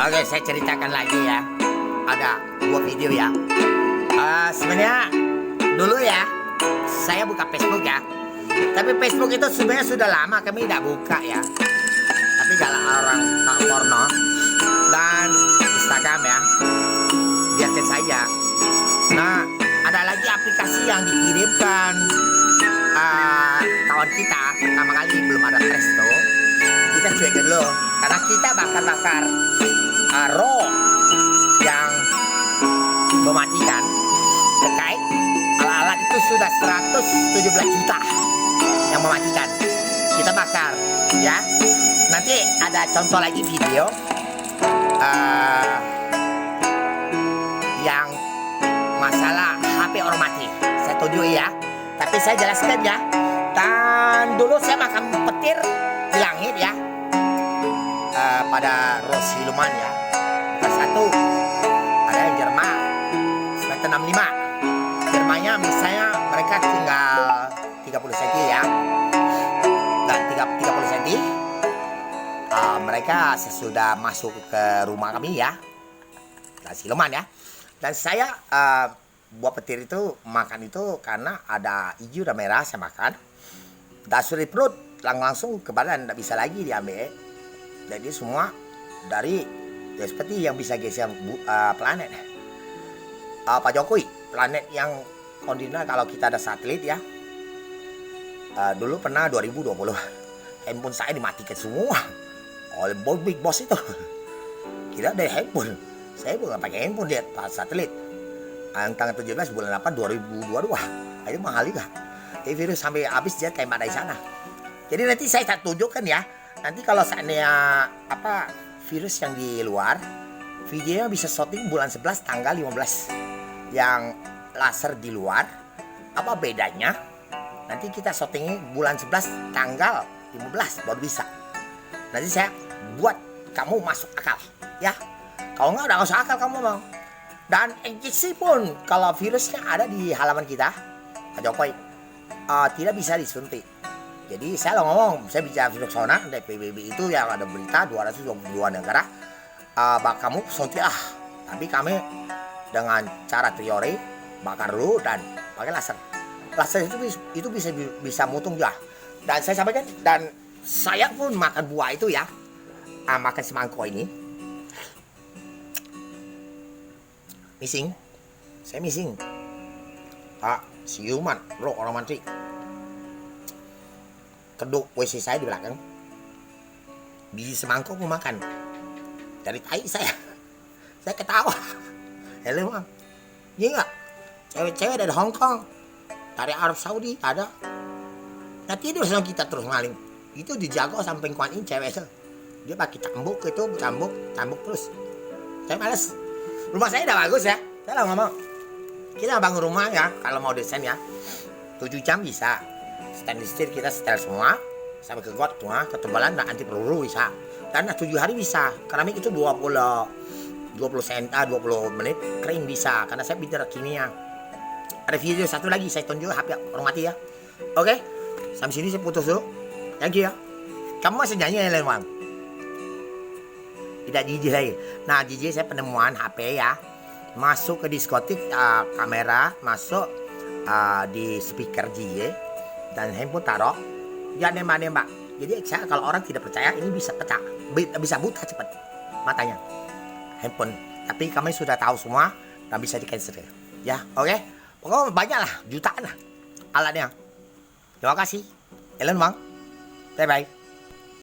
Oke, saya ceritakan lagi ya. Ada dua video ya. Sebenarnya dulu ya, saya buka Facebook ya. Tapi Facebook itu sebenarnya sudah lama kami tidak buka ya. Tapi kalau orang tak porno dan Instagram ya, biarkan saja. Nah, ada lagi aplikasi yang dikirimkan kawan kita pertama kali belum ada Presto. Kita cuek dulu karena kita bakar-bakar RAW yang mematikan terkait alat-alat itu sudah 117 juta yang mematikan. Kita bakar ya. Nanti ada contoh lagi video yang masalah HP orang mati. Saya tunjuk ya. Tapi saya jelaskan ya. Dan dulu saya makan petir di langit ya. Pada Ros Siluman ya. Bukan satu. Ada yang Jerman. Semester 65. Jermannya misalnya mereka tinggal 30 cm ya. Dan 30 cm. Mereka sesudah masuk ke rumah kami ya. Nah, Siluman ya. Dan saya buah petir itu makan itu karena ada hijau dan merah saya makan. Dan sulit perut langsung ke badan, tidak bisa lagi diambil. Jadi semua dari ya seperti yang bisa geser planet. Pak Jokowi, planet yang kontinental kalau kita ada satelit ya. Dulu pernah 2020 handphone saya dimatikan semua oleh Big Boss itu. Kira dari handphone. Saya bukan pakai handphone lihat satelit. Yang tanggal 17 bulan 8 2022. Itu mahal juga. Jadi virus sampai habis dia tembak dari sana. Jadi nanti saya tak tunjukkan ya. Nanti kalau seandainya virus yang di luar, videonya bisa shooting bulan 11 tanggal 15. Yang laser di luar, apa bedanya? Nanti kita shootingnya bulan 11 tanggal 15 baru bisa. Nanti saya buat kamu masuk akal ya. Kalau nggak udah masuk akal kamu bang. Dan injeksi pun kalau virusnya ada di halaman kita, Pak Jokowi tidak bisa disuntik. Jadi saya ngomong, saya bicara virus corona dari PBB itu yang ada berita 222 negara, kamu suntik lah. Tapi kami dengan cara teori bakar dulu dan pakai laser. Laser itu bisa mutung juga. Dan saya sampaikan dan saya pun makan buah itu ya, makan semangkuk ini. Missing, saya missing. Siuman, bro orang mantri. Keduk WC saya di belakang. Biji semangkuk mau makan. Dari tai saya. Saya ketawa. Hello bang. Iya nggak? Cewek-cewek dari Hong Kong, dari Arab Saudi ada. Nah tidur sama kita terus ngaling. Itu dijaga sampai kuanin cewek itu. Dia pakai cambuk itu, cambuk terus. Saya males. Rumah saya udah bagus ya. Saya lah ngomong. Kita bangun rumah ya, kalau mau desain ya. 7 jam bisa. Stainless steel kita setel semua. Sampai ke got semua, ketebalan dan anti peluru bisa. Dan 7 hari bisa. Keramik itu 20 menit kering bisa. Karena saya pintar kimia. Ada video satu lagi saya tunjuk HP orang mati ya. Oke. Sampai sini saya putus dulu. Thank you ya. Kamu masih nyanyi ya Bang? Tidak DJ lagi. Nah DJ saya penemuan HP ya. Masuk ke diskotik kamera masuk di speaker DJ dan handphone taruh dia nembak. Jadi saya kalau orang tidak percaya ini bisa pecah, bisa buta cepat matanya handphone. Tapi kami sudah tahu semua dan bisa di cancel ya. Oke. Pokoknya banyak lah, jutaan lah alatnya. Terima kasih Elon Bang. Bye bye.